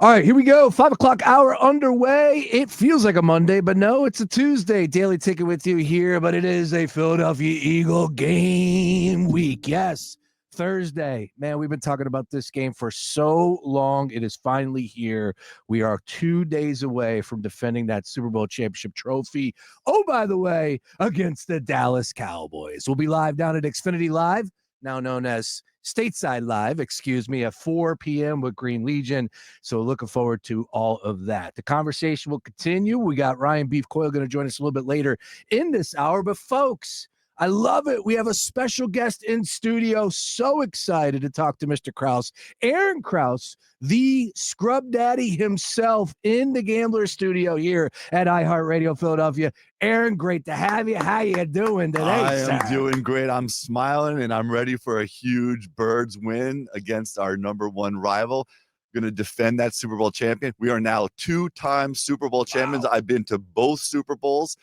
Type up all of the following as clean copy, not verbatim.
All right, here we go. 5 o'clock hour underway. It feels like a Monday, but no, it's a Tuesday. Daily Ticket with you here, but it is a Philadelphia Eagle game week. Yes, Thursday. Man, we've been talking about this game for so long. It is finally here. We are 2 days away from defending that Super Bowl championship trophy. Oh, by the way, against the Dallas Cowboys. We'll be live down at Xfinity Live, now known as Stateside Live, at 4 p.m. with Green Legion. So looking forward to all of that. The conversation will continue. We got Ryan Beef Coyle going to join us a little bit later in this hour. But folks, I love it. We have a special guest in studio. So excited to talk to Mr. Krause. Aaron Krause, the scrub daddy himself, in the Gambler studio here at iHeartRadio Philadelphia. Aaron, great to have you. How you doing today, I sir? am doing great. I'm smiling, and I'm ready for a huge Birds win against our number one rival. Going to defend that Super Bowl champion. We are now two-time Super Bowl champions. Wow. I've been to both Super Bowls,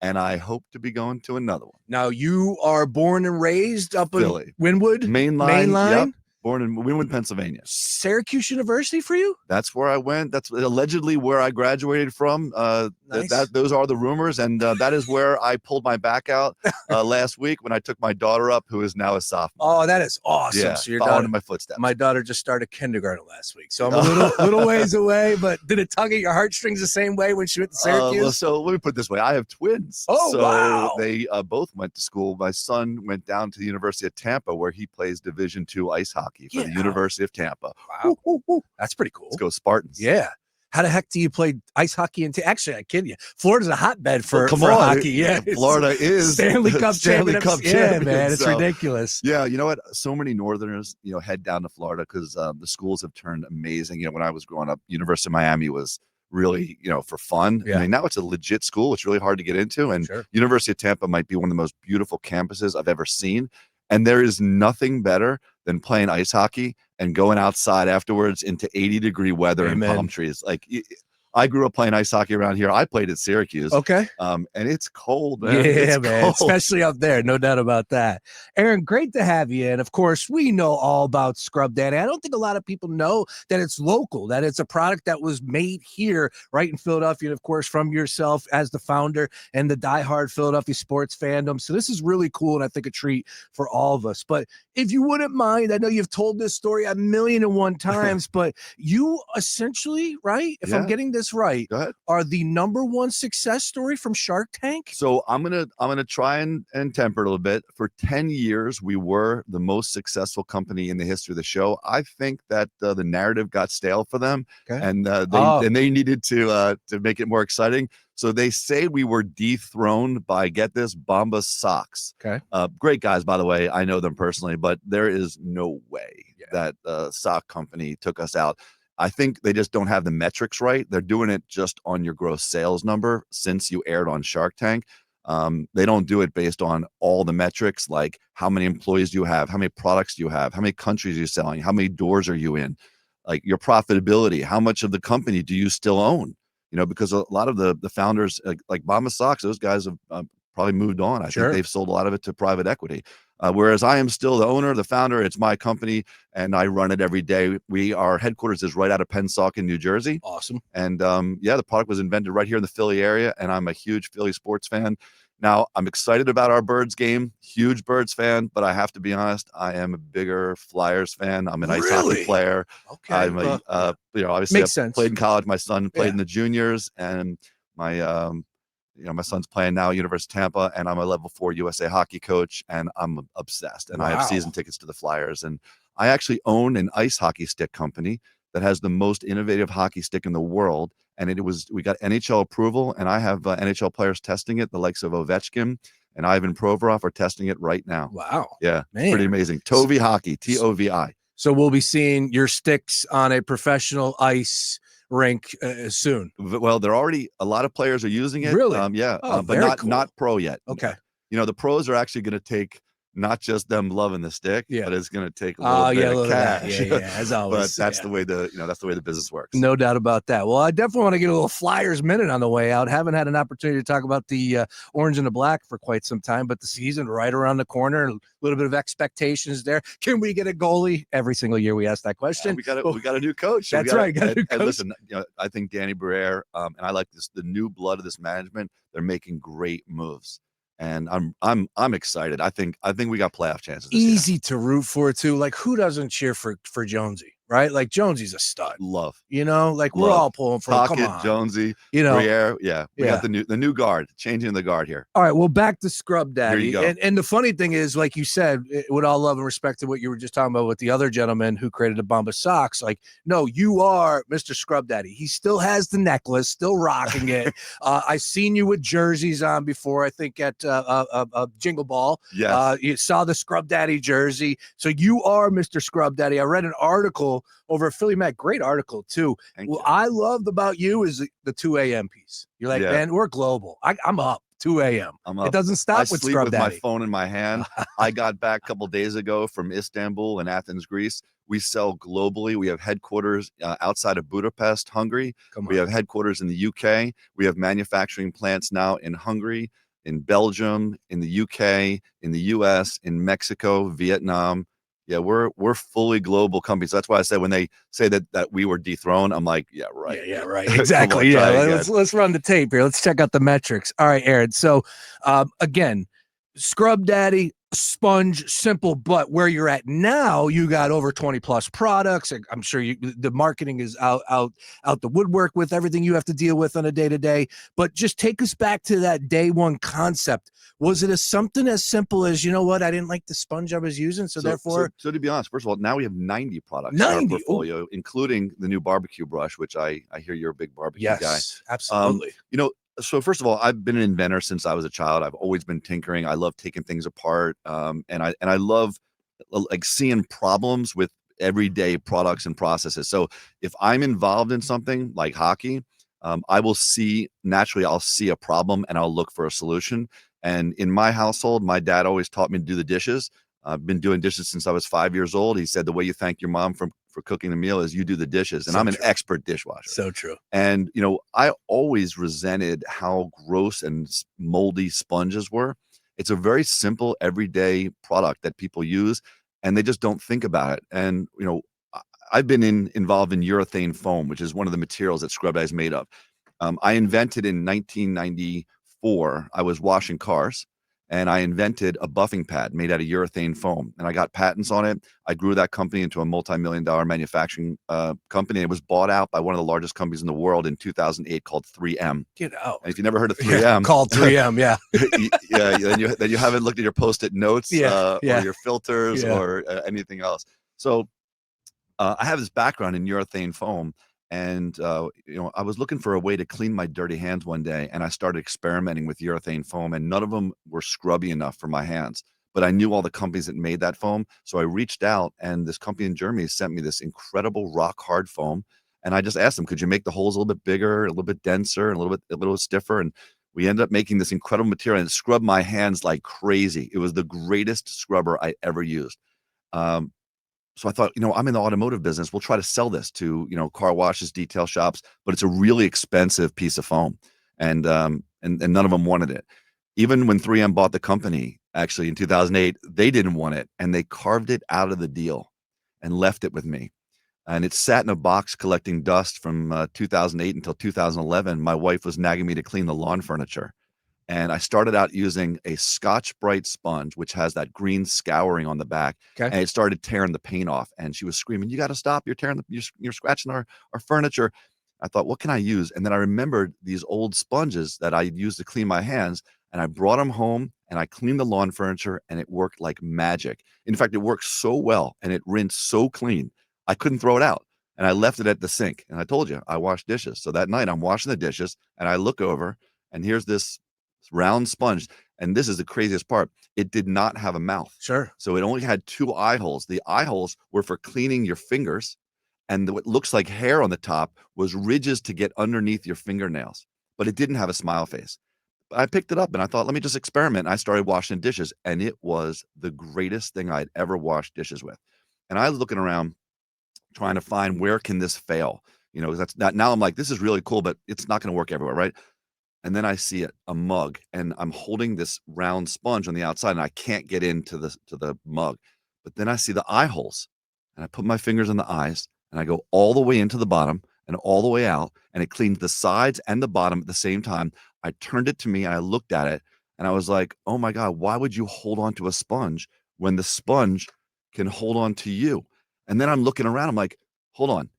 and I hope to be going to another one. Now, you are born and raised up Philly. in Wynwood? Mainline. Yep. Born in Wynwood, Pennsylvania. Syracuse University for you? That's where I went. That's allegedly where I graduated from. Nice. Those are the rumors, and that is where I pulled my back out last week when I took my daughter up, who is now a sophomore. Oh, that is awesome. Yeah, So your following daughter, in my footsteps. my daughter just started kindergarten last week, so I'm a little ways away. But did it tug at your heartstrings the same way when she went to Syracuse? So let me put it this way: I have twins. Oh, so wow. They both went to school. My son went down to the University of Tampa, where he plays Division II ice hockey for the University of Tampa. Wow, that's pretty cool. Let's go Spartans. Yeah. How the heck do you play ice hockey? Actually, I kid you. Florida's a hotbed for Well, hockey. Yeah, Florida is Stanley Cup champions. Yeah, man, it's so ridiculous. Yeah, you know what? So many Northerners, head down to Florida because the schools have turned amazing. When I was growing up, University of Miami was really, for fun. Yeah. I mean, now it's a legit school. It's really hard to get into, and Sure. University of Tampa might be one of the most beautiful campuses I've ever seen. And there is nothing better than playing ice hockey and going outside afterwards into 80-degree weather and palm trees. Like, I grew up playing ice hockey around here. I played at Syracuse. Okay. And it's cold, man. Yeah, it's man. cold. Especially up there. No doubt about that. Aaron, great to have you. And of course, we know all about Scrub Daddy. I don't think a lot of people know that it's local, that it's a product that was made here, right in Philadelphia. And of course, from yourself as the founder and the diehard Philadelphia sports fandom. So this is really cool. And I think a treat for all of us. But if you wouldn't mind, I know you've told this story 1,000,001 times, but you essentially, right? If I'm getting this right, are the number one success story from Shark Tank? So I'm gonna try and temper it a little bit. For 10 years, we were the most successful company in the history of the show. I think that the narrative got stale for them, and they needed to make it more exciting. So they say we were dethroned by, get this, Bombas Socks. Okay. Great guys, by the way. I know them personally, but there is no way that sock company took us out. I think they just don't have the metrics right. They're doing it just on your gross sales number since you aired on Shark Tank. They don't do it based on all the metrics, like how many employees do you have, how many products do you have, how many countries are you selling, how many doors are you in, like your profitability, how much of the company do you still own? Because a lot of the founders, like Bombas Socks, those guys have probably moved on. I think they've sold a lot of it to private equity. Whereas I am still the owner, the founder. It's my company, and I run it every day. Our headquarters is right out of Pennsauken, New Jersey. Awesome. And the product was invented right here in the Philly area, and I'm a huge Philly sports fan. Now, I'm excited about our Birds game, huge Birds fan, but I have to be honest, I am a bigger Flyers fan. I'm an ice hockey player. Okay. I'm obviously Makes sense. Played in college. My son played in the juniors, and my my son's playing now at University of Tampa, and I'm a level 4 USA hockey coach, and I'm obsessed. And I have season tickets to the Flyers. And I actually own an ice hockey stick company that has the most innovative hockey stick in the world. And we got NHL approval, and I have NHL players testing it, the likes of Ovechkin and Ivan Provorov are testing it right now. Wow. Yeah, man. Pretty amazing. Tovi hockey, Tovi. So we'll be seeing your sticks on a professional ice rink soon. Well, they're already, a lot of players are using it. Really? But cool. not pro yet. Okay. The pros are actually going to take not just them loving the stick, Yeah. but it's going to take a little bit of cash. Yeah, as always. But that's the way that's the way the business works. No doubt about that. Well, I definitely want to get a little Flyers minute on the way out. Haven't had an opportunity to talk about the orange and the black for quite some time, but the season right around the corner, a little bit of expectations there. Can we get a goalie? Every single year we ask that question. We got a new coach. That's right. And listen, I think Danny Briere, and I like the new blood of this management. They're making great moves. And I'm excited. I think we got playoff chances. Easy to root for too. Like, who doesn't cheer for Jonesy, right? Like, Jonesy's a stud. Love. Like we're all pulling for him. Come on, Jonesy. Briere. Yeah, we got the new guard, changing the guard here. All right, well, back to Scrub Daddy. Here you go. And the funny thing is, like you said, with all love and respect to what you were just talking about with the other gentleman who created a Bomba socks, like, no, you are Mr. Scrub Daddy. He still has the necklace, still rocking it. I've seen you with jerseys on before, I think at Jingle Ball. Yes. You saw the Scrub Daddy jersey. So you are Mr. Scrub Daddy. I read an article over at Philly Mac, great article too. What I loved about you is the 2 a.m. piece. You're like, man, we're global. I'm up 2 a.m. I'm up. It doesn't stop with sleep Scrub with Daddy. my phone in my hand. I got back a couple days ago from Istanbul and Athens, Greece. We sell globally. We have headquarters outside of Budapest, Hungary. We have headquarters in the UK. We have manufacturing plants now in Hungary, in Belgium, in the UK, in the US, in Mexico, Vietnam. Yeah, we're fully global companies. That's why I said when they say that we were dethroned, I'm like, yeah, right. Yeah, right. Exactly. Let's run the tape here. Let's check out the metrics. All right, Aaron. So again, Scrub Daddy, sponge, simple, but where you're at now, you got over 20 plus products. I'm sure the marketing is out the woodwork with everything you have to deal with on a day-to-day. But just take us back to that day one concept. Was it something as simple as, you know what, I didn't like the sponge I was using, so therefore. So to be honest, first of all, now we have 90 products in our portfolio, including the new barbecue brush, which I hear you're a big barbecue guy. Yes, absolutely. So first of all, I've been an inventor since I was a child. I've always been tinkering. I love taking things apart, and I love like seeing problems with everyday products and processes. So if I'm involved in something like hockey, I'll see a problem and I'll look for a solution. And in my household, my dad always taught me to do the dishes. I've been doing dishes since I was 5 years old. He said the way you thank your mom for cooking the meal is you do the dishes. And I'm an expert dishwasher. So true. And, I always resented how gross and moldy sponges were. It's a very simple, everyday product that people use, and they just don't think about it. And, I've been involved in urethane foam, which is one of the materials that Scrub Daddy is made of. I invented in 1994, I was washing cars, and I invented a buffing pad made out of urethane foam, and I got patents on it. I grew that company into a multi-million-dollar manufacturing company. It was bought out by one of the largest companies in the world in 2008 called 3M. Get out. And if you never heard of 3M, called 3M, yeah. then you haven't looked at your Post-it notes or your filters or anything else. So I have this background in urethane foam. And, I was looking for a way to clean my dirty hands one day, and I started experimenting with urethane foam, and none of them were scrubby enough for my hands. But I knew all the companies that made that foam. So I reached out, and this company in Germany sent me this incredible rock hard foam. And I just asked them, could you make the holes a little bit bigger, a little bit denser, and a little stiffer? And we ended up making this incredible material, and it scrubbed my hands like crazy. It was the greatest scrubber I ever used. So I thought, I'm in the automotive business. We'll try to sell this to, car washes, detail shops, but it's a really expensive piece of foam. And none of them wanted it. Even when 3M bought the company, actually in 2008, they didn't want it. And they carved it out of the deal and left it with me. And it sat in a box collecting dust from 2008 until 2011. My wife was nagging me to clean the lawn furniture. And I started out using a Scotch Brite sponge, which has that green scouring on the back. Okay. And it started tearing the paint off. And she was screaming, "You got to stop. You're tearing, you're scratching our furniture." I thought, what can I use? And then I remembered these old sponges that I used to clean my hands. And I brought them home and I cleaned the lawn furniture, and it worked like magic. In fact, it worked so well and it rinsed so clean, I couldn't throw it out. And I left it at the sink. And I told you, I wash dishes. So that night I'm washing the dishes and I look over, and here's this round sponge. And this is the craziest part. It did not have a mouth. Sure. So it only had 2 eye holes. The eye holes were for cleaning your fingers. And what looks like hair on the top was ridges to get underneath your fingernails. But it didn't have a smile face. I picked it up and I thought, let me just experiment. I started washing dishes, and it was the greatest thing I'd ever washed dishes with. And I was looking around trying to find where can this fail? That's not, now I'm like, this is really cool, but it's not going to work everywhere, right? And then I see it, a mug, and I'm holding this round sponge on the outside, and I can't get into the mug. But then I see the eye holes, and I put my fingers in the eyes, and I go all the way into the bottom and all the way out, and it cleans the sides and the bottom at the same time. I turned it to me, and I looked at it, and I was like, "Oh my God, why would you hold on to a sponge when the sponge can hold on to you?" And then I'm looking around, I'm like, "Hold on,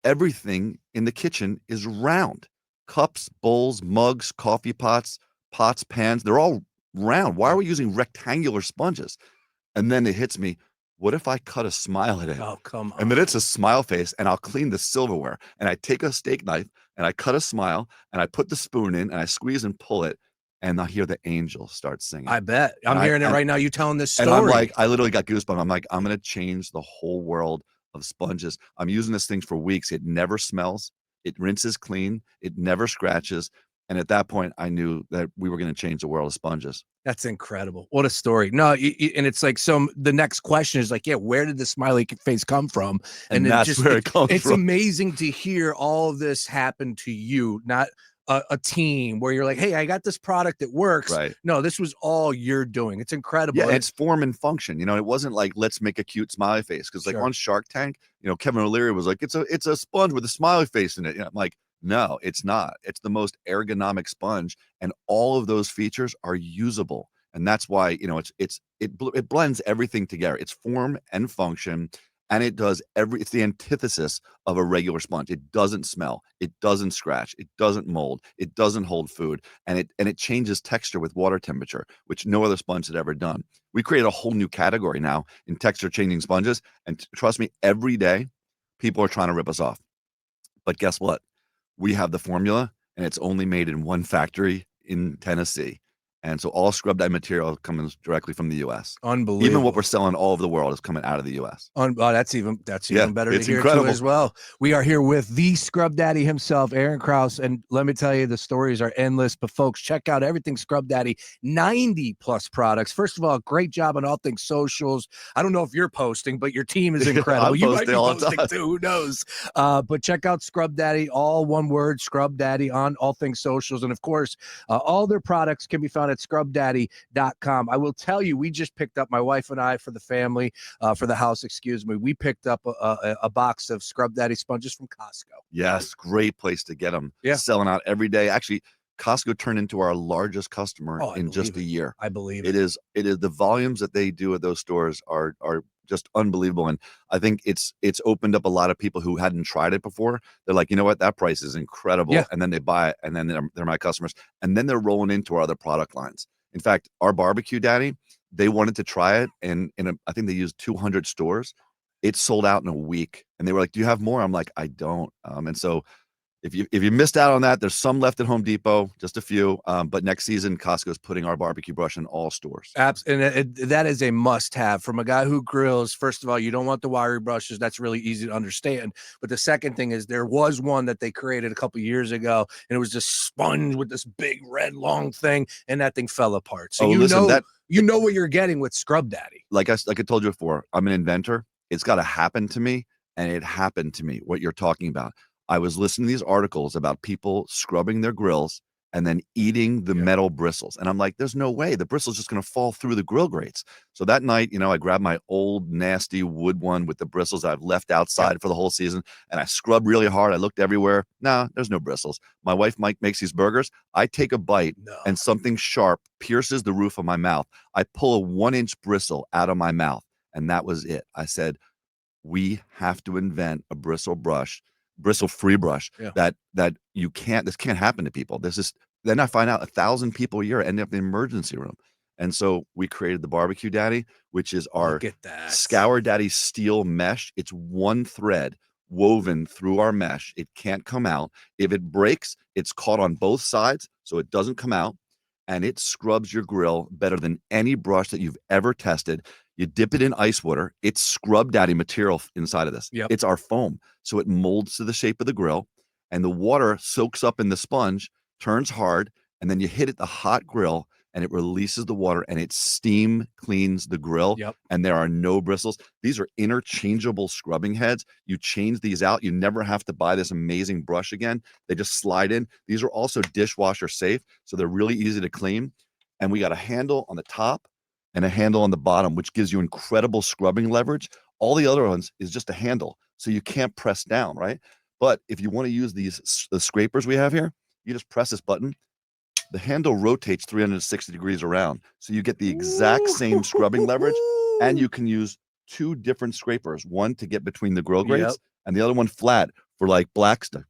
everything in the kitchen is round. Cups, bowls, mugs, coffee pots, pans, they're all round. Why are we using rectangular sponges?" And then it hits me, what if I cut a smile at it? Oh, come on. And then it's a smile face, and I'll clean the silverware. And I take a steak knife and I cut a smile and I put the spoon in and I squeeze and pull it, and I hear the angels start singing. I bet. I'm hearing it right now. You telling this story. And I'm like, I literally got goosebumps. I'm like, I'm going to change the whole world of sponges. I'm using this thing for weeks. It never smells. It rinses clean. It never scratches. And at that point, I knew that we were going to change the world of sponges. That's incredible. What a story. No, and it's like, so the next question is like, yeah, where did the smiley face come from? And that's where it comes it's from. amazing to hear all of this happen to you, not a team where you're like, hey, I got this product that works. Right. No, this was all you're doing. It's incredible. Yeah, and it's form and function. It wasn't like, let's make a cute smiley face. Because like on Shark Tank, Kevin O'Leary was like, it's a sponge with a smiley face in it. I'm like, no, it's not. It's the most ergonomic sponge, and all of those features are usable. And that's why, it blends everything together. It's form and function, and it's the antithesis of a regular sponge. It doesn't smell, it doesn't scratch, it doesn't mold, it doesn't hold food, and it changes texture with water temperature, which no other sponge had ever done. We created a whole new category now in texture changing sponges, and trust me, every day people are trying to rip us off. But guess what? We have the formula, and it's only made in one factory in Tennessee. And so all scrub dye material comes directly from the U.S. Unbelievable. Even what we're selling all over the world is coming out of the U.S. That's even better to hear incredible. Too as well. We are here with the Scrub Daddy himself, Aaron Krause, and let me tell you, the stories are endless. But folks, check out everything Scrub Daddy, 90 plus products. First of all, great job on all things socials. I don't know if you're posting, but your team is incredible. You might be posting too. Who knows? But check out Scrub Daddy, all one word, Scrub Daddy, on all things socials, and of course, all their products can be found at scrubdaddy.com. I will tell you, we just picked up, my wife and I, for the family, for the house, excuse me, we picked up a box of Scrub Daddy sponges from Costco. Yes, great place to get them. Yeah. Selling out every day. Actually, Costco turned into our largest customer in just a year. I believe it is the volumes that they do at those stores are just unbelievable. And I think it's opened up a lot of people who hadn't tried it before. They're like, you know what, that price is incredible. Yeah. And then they buy it, and then they're my customers. And then they're rolling into our other product lines. In fact, our barbecue daddy, they wanted to try it, and I think they used 200 stores. It sold out in a week. And they were like, do you have more? I'm like, I don't. And so if you missed out on that, there's some left at Home Depot, just a few. But next season, Costco's putting our barbecue brush in all stores. And that is a must-have from a guy who grills. First of all, you don't want the wiry brushes. That's really easy to understand. But the second thing is, there was one that they created a couple years ago, and it was this sponge with this big red long thing, and that thing fell apart. So you know what you're getting with Scrub Daddy. Like I told you before, I'm an inventor. It's got to happen to me, and it happened to me. What you're talking about. I was listening to these articles about people scrubbing their grills and then eating the metal bristles. And I'm like, there's no way the bristle's just going to fall through the grill grates. So that night, I grabbed my old nasty wood one with the bristles I've left outside for the whole season, and I scrubbed really hard. I looked everywhere. No, there's no bristles. My wife, Mike, makes these burgers. I take a bite and something sharp pierces the roof of my mouth. I pull a 1-inch bristle out of my mouth, and that was it. I said, we have to invent a bristle-free brush that this can't happen to people. Then I find out 1,000 people a year end up in the emergency room. And so we created the Barbecue Daddy, which is our Scour Daddy steel mesh. It's one thread woven through our mesh. It can't come out. If it breaks, it's caught on both sides, so it doesn't come out. And it scrubs your grill better than any brush that you've ever tested. You dip it in ice water. It's Scrub Daddy material inside of this. It's our foam. So it molds to the shape of the grill, and the water soaks up in the sponge, turns hard, and then you hit it the hot grill, and it releases the water, and it steam cleans the grill. Yep. And there are no bristles. These are interchangeable scrubbing heads. You change these out. You never have to buy this amazing brush again. They just slide in. These are also dishwasher safe, so they're really easy to clean. And we got a handle on the top and a handle on the bottom, which gives you incredible scrubbing leverage. All the other ones is just a handle, so you can't press down, right? But if you want to use the scrapers we have here, you just press this button. The handle rotates 360 degrees around, so you get the exact same scrubbing leverage, and you can use 2 different scrapers, one to get between the grill grates and the other one flat for like blackstones.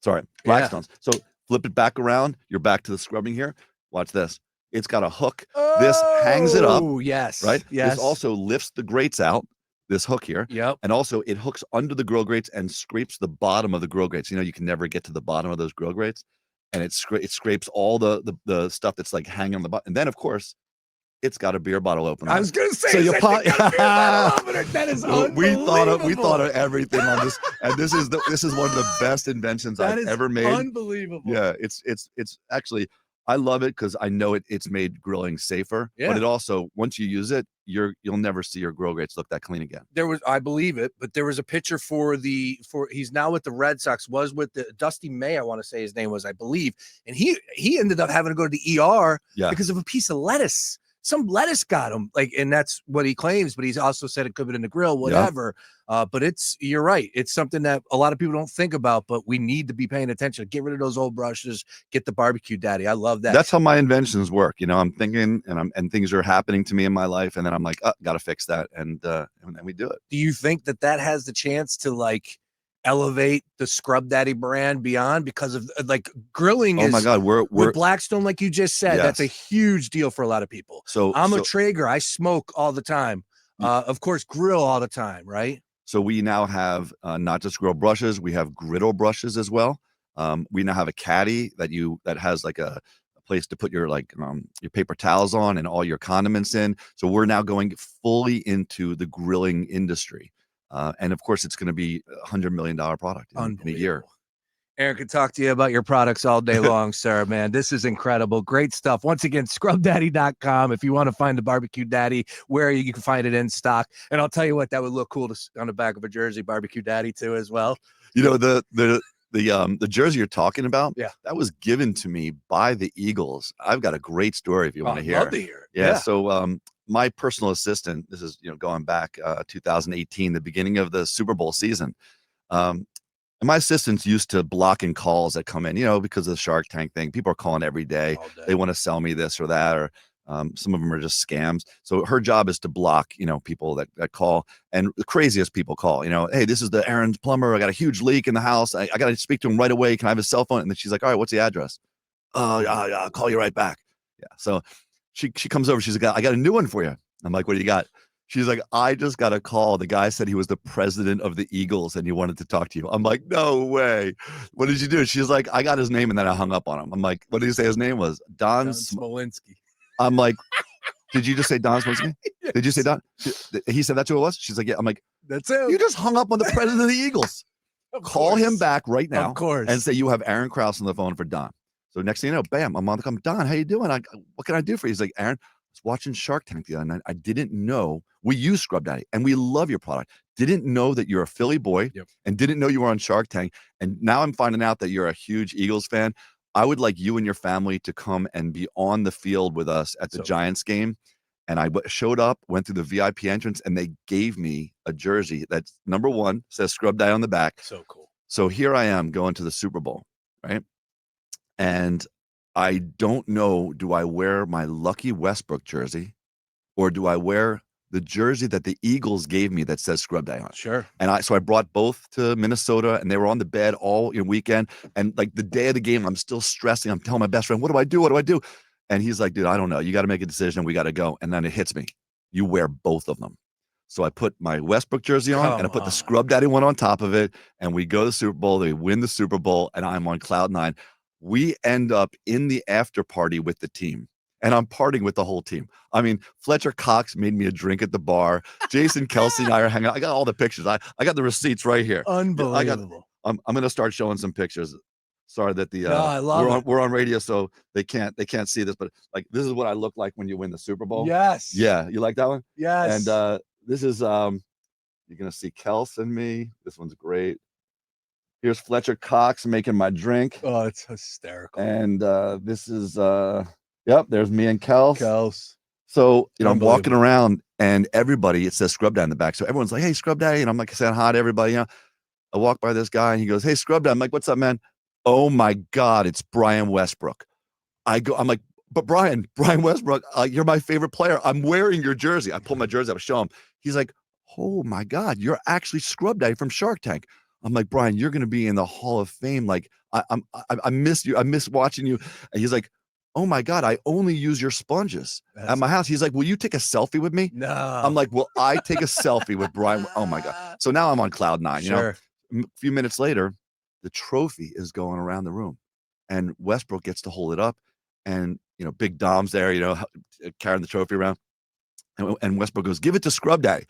So flip it back around. You're back to the scrubbing here. Watch this. It's got a hook. This hangs it up. Oh, yes. Right? Yes. This also lifts the grates out, this hook here. Yep. And also it hooks under the grill grates and scrapes the bottom of the grill grates. You know, you can never get to the bottom of those grill grates. And it scrapes all the stuff that's like hanging on the bottom. And then, of course, it's got a beer bottle opener. I was going to say, so you pop. That is unbelievable. We thought of everything on this, and this is one of the best inventions I've ever made. Unbelievable. Yeah, it's actually, I love it because I know it's made grilling safer. Yeah. But it also, once you use it, you'll never see your grill grates look that clean again. I believe it, but there was a picture for he's now with the Red Sox, was with the Dusty May, I want to say his name was, I believe, and he ended up having to go to the ER because of a piece of lettuce. Some lettuce got him, and that's what he claims, but he's also said it could have been in the grill, whatever. But you're right. It's something that a lot of people don't think about, but we need to be paying attention. Get rid of those old brushes, get the barbecue daddy. I love that. That's how my inventions work. You know, I'm thinking and things are happening to me in my life. And then I'm like, got to fix that. And then we do it. Do you think that has the chance to elevate the Scrub Daddy brand beyond, because of grilling? Oh my God, we're with Blackstone, like you just said, that's a huge deal for a lot of people. So I'm a Traeger. I smoke all the time. Of course, grill all the time, right? So we now have not just grill brushes, we have griddle brushes as well. We now have a caddy that has like a place to put your paper towels on and all your condiments in. So we're now going fully into the grilling industry. And of course, it's going to be $100 million product in a year. Aaron could talk to you about your products all day long, sir, man. This is incredible. Great stuff. Once again, scrubdaddy.com. If you want to find the barbecue daddy, where you can find it in stock. And I'll tell you what, that would look cool on the back of a jersey, barbecue daddy too, as well. You know, the jersey you're talking about, that was given to me by the Eagles. I've got a great story if you want to hear. I'd love to hear it. Yeah. So my personal assistant, this is going back 2018, the beginning of the Super Bowl season. And my assistants used to block in calls that come in, because of the Shark Tank thing. People are calling every day. They want to sell me this or that, or some of them are just scams. So her job is to block, people that call, and the craziest people call, hey, this is the Aaron's plumber. I got a huge leak in the house. I got to speak to him right away. Can I have his cell phone? And then she's like, all right, what's the address? I'll call you right back. Yeah. So she comes over. She's like, I got a new one for you. I'm like, what do you got? She's like, I just got a call. The guy said he was the president of the Eagles and he wanted to talk to you. I'm like, no way. What did you do? She's like, I got his name and then I hung up on him. I'm like, what did you say his name was? Don Smolinski. I'm like, did you just say Don Smolinski? Yes. Did you say Don? He said that's who it was? She's like, yeah. I'm like, that's him. You just hung up on the president of the Eagles. Call him back right now. Of course. And say you have Aaron Krause on the phone for Don. So next thing you know, bam, I'm on the phone. Don, how you doing? What can I do for you? He's like, Aaron, I was watching Shark Tank the other night. I didn't know we use Scrub Daddy and we love your product. Didn't know that you're a Philly boy and didn't know you were on Shark Tank. And now I'm finding out that you're a huge Eagles fan. I would like you and your family to come and be on the field with us at the Giants game. And I showed up, went through the VIP entrance, and they gave me a jersey that's number 1, says Scrub Daddy on the back. So cool. So here I am going to the Super Bowl, right? And I don't know, do I wear my Lucky Westbrook jersey or do I wear the jersey that the Eagles gave me that says Scrub Daddy on it? Sure. And so I brought both to Minnesota and they were on the bed all weekend. And like the day of the game, I'm still stressing. I'm telling my best friend, what do I do? What do I do? And he's like, dude, I don't know. You got to make a decision. We got to go. And then it hits me. You wear both of them. So I put my Westbrook jersey on and I put the Scrub Daddy one on top of it. And we go to the Super Bowl. They win the Super Bowl and I'm on cloud 9. We end up in the after party with the team. And I'm partying with the whole team. I mean, Fletcher Cox made me a drink at the bar. Jason Kelsey and I are hanging out. I got all the pictures. I got the receipts right here. Unbelievable. I'm going to start showing some pictures. Sorry that the No, I love we're on radio, so they can't see this, but like this is what I look like when you win the Super Bowl. Yes. Yeah, you like that one? Yes. And this is you're gonna see Kels and me. This one's great. Here's Fletcher Cox making my drink. Oh, it's hysterical. And this is yep, there's me and Kels. So, you know, I'm walking around and everybody, it says Scrub Dad in the back. So everyone's like, hey, Scrub Daddy. And I'm like saying hi to everybody. You know, I walk by this guy and he goes, hey, Scrub Dad. I'm like, what's up, man? Oh my God, it's Brian Westbrook. I'm like, but Brian Westbrook, you're my favorite player. I'm wearing your jersey. I pull my jersey up to show him. He's like, oh my God, you're actually Scrub Daddy from Shark Tank. I'm like, Brian, you're going to be in the Hall of Fame. Like, I miss you. I miss watching you. And he's like, oh my God, I only use your sponges at my house. He's like, will you take a selfie with me? No. I'm like, well, I take a selfie with Brian. Oh my God. So now I'm on cloud nine. Sure. You know, a few minutes later, the trophy is going around the room and Westbrook gets to hold it up. And, you know, Big Dom's there, you know, carrying the trophy around. And Westbrook goes, give it to Scrub Daddy.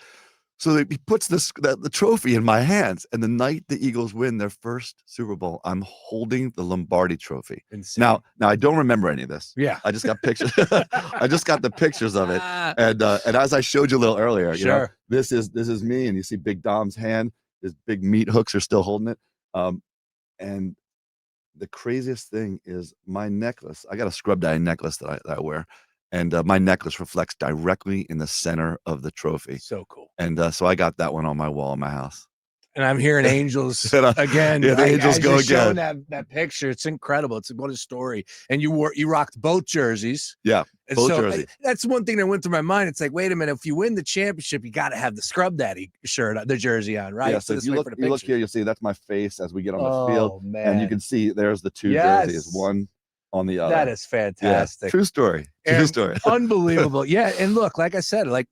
So he puts the trophy in my hands. And the night the Eagles win their first Super Bowl, I'm holding the Lombardi trophy. Insane. Now I don't remember any of this. Yeah. I just got pictures. I just got the pictures of it. And as I showed you a little earlier, you know, this is me. And you see Big Dom's hand, his big meat hooks are still holding it. And the craziest thing is my necklace. I got a Scrub Daddy necklace that I wear. And my necklace reflects directly in the center of the trophy. So cool. And so I got that one on my wall in my house. And I'm hearing angels again. Yeah, the angels go again. That picture, it's incredible. It's what a story. And you rocked both jerseys. Yeah, and both so jerseys. That's one thing that went through my mind. It's like, wait a minute, if you win the championship, you got to have the Scrub Daddy shirt, the jersey on, right? Yeah. So if you look here, you'll see that's my face as we get on the field, man. and you can see there's the two jerseys, one on the other. That is fantastic. Yeah, true story. True story. Unbelievable. Yeah. And look, like I said, like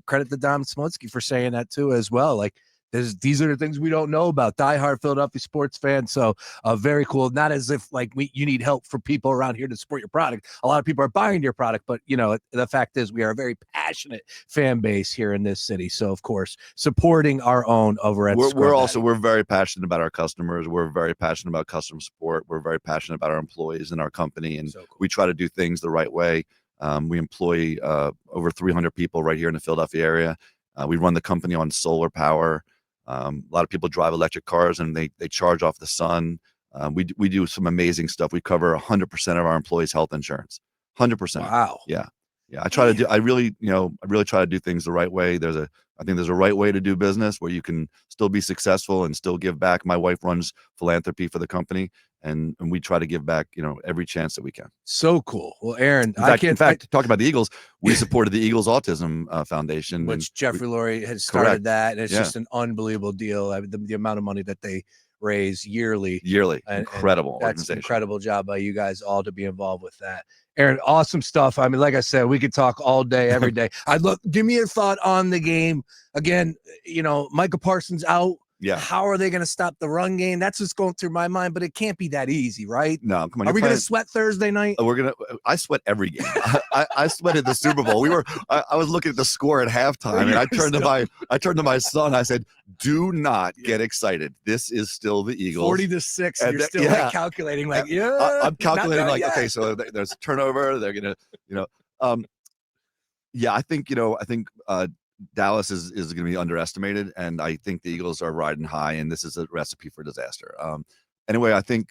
credit to Dom Smotsky for saying that too as well. Like these are the things we don't know about. Diehard Philadelphia sports fans. So very cool. Not as if like you need help for people around here to support your product. A lot of people are buying your product, but you know, the fact is we are a very passionate fan base here in this city. So of course, supporting our own over at we're very passionate about our customers. We're very passionate about customer support. We're very passionate about our employees in our company. And we try to do things the right way. We employ over 300 people right here in the Philadelphia area. We run the company on solar power. A lot of people drive electric cars and they charge off the sun. We do some amazing stuff. We cover 100% of our employees' health insurance. 100%. Wow. Yeah. I really try to do things the right way. I think there's a right way to do business where you can still be successful and still give back. My wife runs philanthropy for the company, and we try to give back, you know, every chance that we can. So cool. Well, Aaron, in fact, talking about the Eagles, we supported the Eagles Autism Foundation, which Jeffrey Lurie has started that, and it's just an unbelievable deal. I mean, the amount of money that they raise yearly, incredible. That's an incredible job by you guys all to be involved with that. Aaron, awesome stuff. I mean, like I said, we could talk all day, every day. Give me a thought on the game. Again, you know, Micah Parsons out. Yeah. How are they going to stop the run game? That's what's going through my mind, but it can't be that easy, right? No, come on. Are we going to sweat Thursday night? I sweat every game. I sweated the Super Bowl. I was looking at the score at halftime, and I turned to my son. I said, "Do not get excited. This is still the Eagles." 40-6. And you're still like calculating, like, I'm calculating, like, okay, so there's a turnover. They're gonna, I think Dallas is going to be underestimated, and I think the Eagles are riding high, and this is a recipe for disaster. Anyway, I think,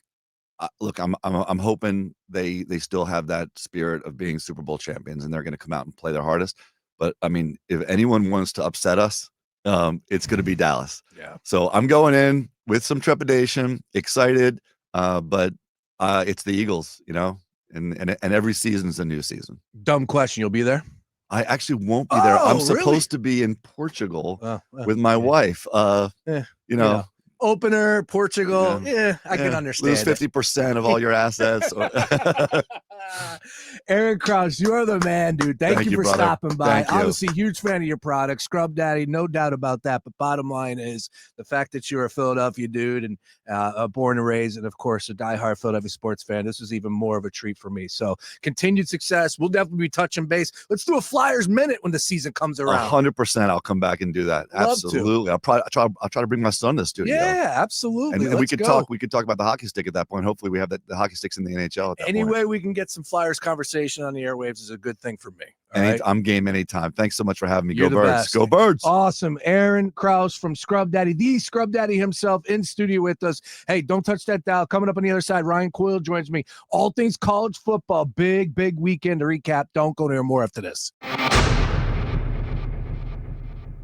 look, I'm hoping they still have that spirit of being Super Bowl champions, and they're going to come out and play their hardest. But I mean, if anyone wants to upset us, it's going to be Dallas. Yeah. So I'm going in with some trepidation, excited, but it's the Eagles, you know, and every season's a new season. Dumb question. You'll be there? I actually won't be there. I'm supposed to be in Portugal with my wife. Opener, Portugal. Yeah, I can understand. Lose 50% of all your assets. Aaron Krause, you are the man, dude. Thank you for brother. stopping by. Thank you. Obviously, huge fan of your product, Scrub Daddy, no doubt about that. But bottom line is the fact that you're a Philadelphia dude and born and raised, and of course, a diehard Philadelphia sports fan. This was even more of a treat for me. So continued success. We'll definitely be touching base. Let's do a Flyers minute when the season comes around. 100%. I'll come back and do that. Love absolutely. I'll try to bring my son to the studio. Yeah, absolutely. And we could talk. We could talk about the hockey stick at that point. Hopefully, we have the hockey sticks in the NHL at that Any point. way we can get some Flyers conversation on the airwaves is a good thing for me. I'm game anytime. Thanks so much for having me. You're Go the Birds. best. Go Birds. Awesome. Aaron Krause from Scrub Daddy, the Scrub Daddy himself, in studio with us. Hey, don't touch that dial. Coming up on the other side, Ryan Coyle joins me. All things college football. Big weekend to recap. Don't go near more after this.